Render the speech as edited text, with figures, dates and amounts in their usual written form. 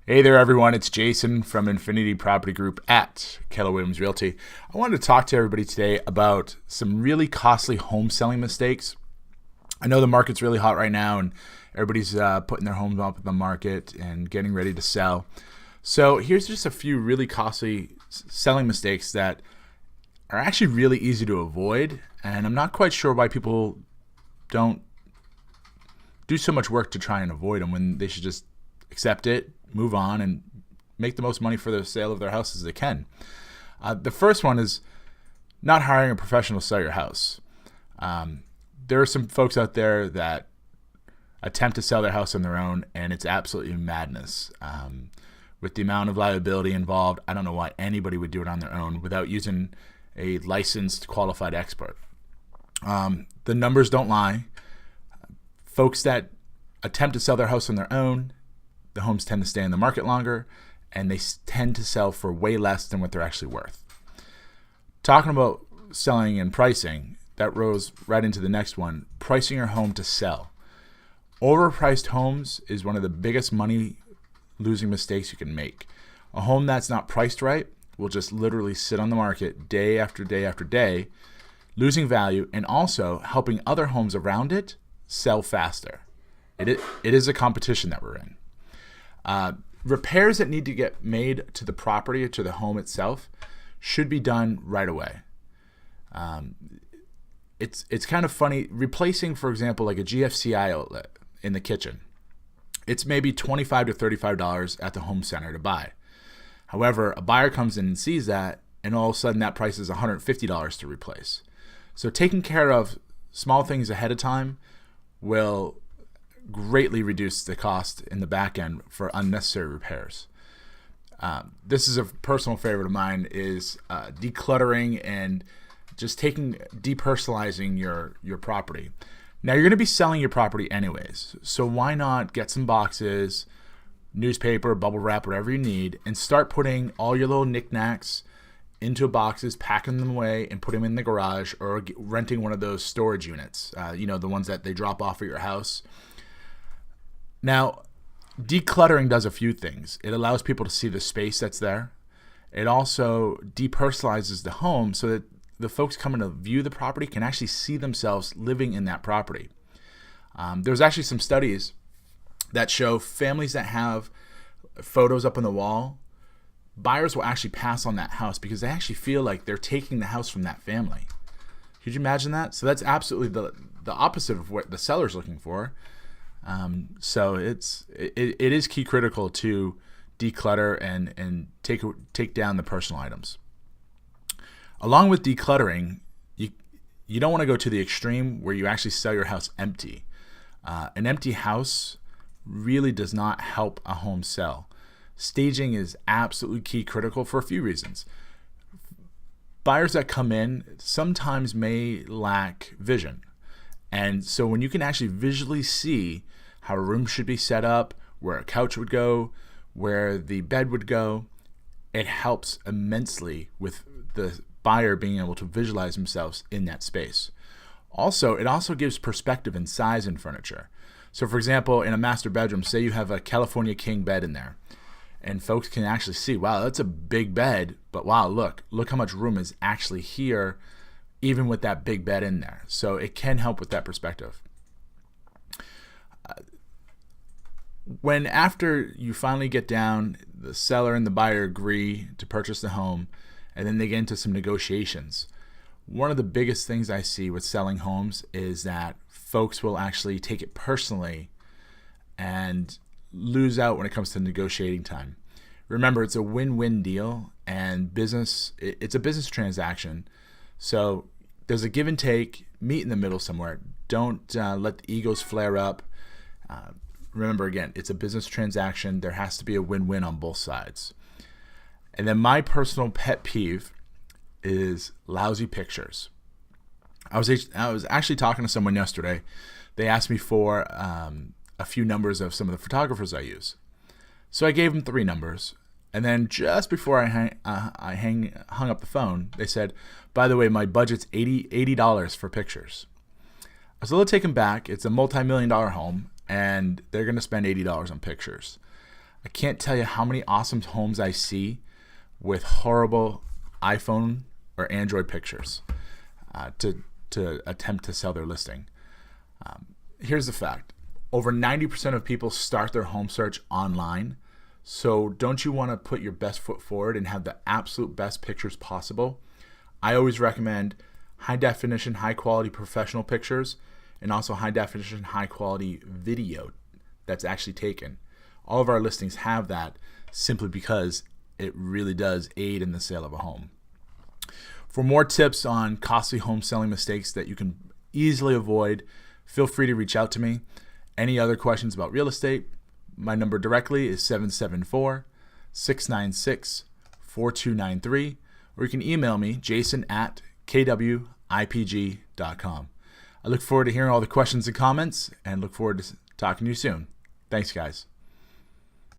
Hey there, everyone. It's Jason from Infinity Property Group at Keller Williams Realty. I wanted to talk to everybody today about some really costly home selling mistakes. I know the market's really hot right now, and everybody's putting their homes up in the market and getting ready to sell. So here's just a few really costly selling mistakes that are actually really easy to avoid, and I'm not quite sure why people don't do so much work to try and avoid them when they should just accept it, move on, and make the most money for the sale of their house as they can. The first one is not hiring a professional to sell your house. There are some folks out there that attempt to sell their house on their own, and it's absolutely madness. With the amount of liability involved, I don't know why anybody would do it on their own without using a licensed, qualified expert. The numbers don't lie. Folks that attempt to sell their house on their own, the homes tend to stay in the market longer, and they tend to sell for way less than what they're actually worth. Talking about selling and pricing, that rolls right into the next one, pricing your home to sell. Overpriced homes is one of the biggest money losing mistakes you can make. A home that's not priced right will just literally sit on the market day after day after day, losing value and also helping other homes around it sell faster. It is a competition that we're in. Repairs that need to get made to the property or to the home itself should be done right away. It's kind of funny replacing, for example, like a GFCI outlet in the kitchen. It's maybe $25 to $35 at the home center to buy. However, a buyer comes in and sees that, and all of a sudden that price is $150 to replace. So taking care of small things ahead of time will greatly reduce the cost in the back end for unnecessary repairs. This is a personal favorite of mine, is decluttering and just depersonalizing your property. Now you're going to be selling your property anyways, so why not get some boxes, newspaper, bubble wrap, whatever you need, and start putting all your little knickknacks into boxes, packing them away, and put them in the garage, or renting one of those storage units. The ones that they drop off at your house. Now, decluttering does a few things. It allows people to see the space that's there. It also depersonalizes the home so that the folks coming to view the property can actually see themselves living in that property. There's actually some studies that show families that have photos up on the wall, buyers will actually pass on that house because they actually feel like they're taking the house from that family. Could you imagine that? So that's absolutely the opposite of what the seller's looking for. So it is key critical to declutter and take down the personal items. Along with decluttering, you don't want to go to the extreme where you actually sell your house empty. An empty house really does not help a home sell. Staging is absolutely key critical for a few reasons. Buyers that come in sometimes may lack vision. And so when you can actually visually see how a room should be set up, where a couch would go, where the bed would go, it helps immensely with the buyer being able to visualize themselves in that space. Also, it also gives perspective and size in furniture. So for example, in a master bedroom, say you have a California king bed in there, and folks can actually see, wow, that's a big bed, but wow, look how much room is actually here, even with that big bed in there. So it can help with that perspective. When after you finally get down, the seller and the buyer agree to purchase the home, and then they get into some negotiations. One of the biggest things I see with selling homes is that folks will actually take it personally and lose out when it comes to negotiating time. Remember, it's a win-win deal, and it's a business transaction. So there's a give and take, meet in the middle somewhere. Don't let the egos flare up. Remember, again, it's a business transaction. There has to be a win-win on both sides. And then my personal pet peeve is lousy pictures. I was actually talking to someone yesterday. They asked me for a few numbers of some of the photographers I use. So I gave them 3 numbers. And then just before I hung up the phone, they said, by the way, my budget's $80 for pictures. I was a little taken back. It's a multi-million-dollar home, and they're going to spend $80 on pictures. I can't tell you how many awesome homes I see with horrible iPhone or Android pictures to attempt to sell their listing. Here's the fact. Over 90% of people start their home search online. So don't you want to put your best foot forward and have the absolute best pictures possible? I always recommend high definition, high quality professional pictures, and also high definition, high quality video that's actually taken. All of our listings have that simply because it really does aid in the sale of a home. For more tips on costly home selling mistakes that you can easily avoid, feel free to reach out to me. Any other questions about real estate, my number directly is 774-696-4293, or you can email me, jason@kwipg.com. I look forward to hearing all the questions and comments and look forward to talking to you soon. Thanks, guys.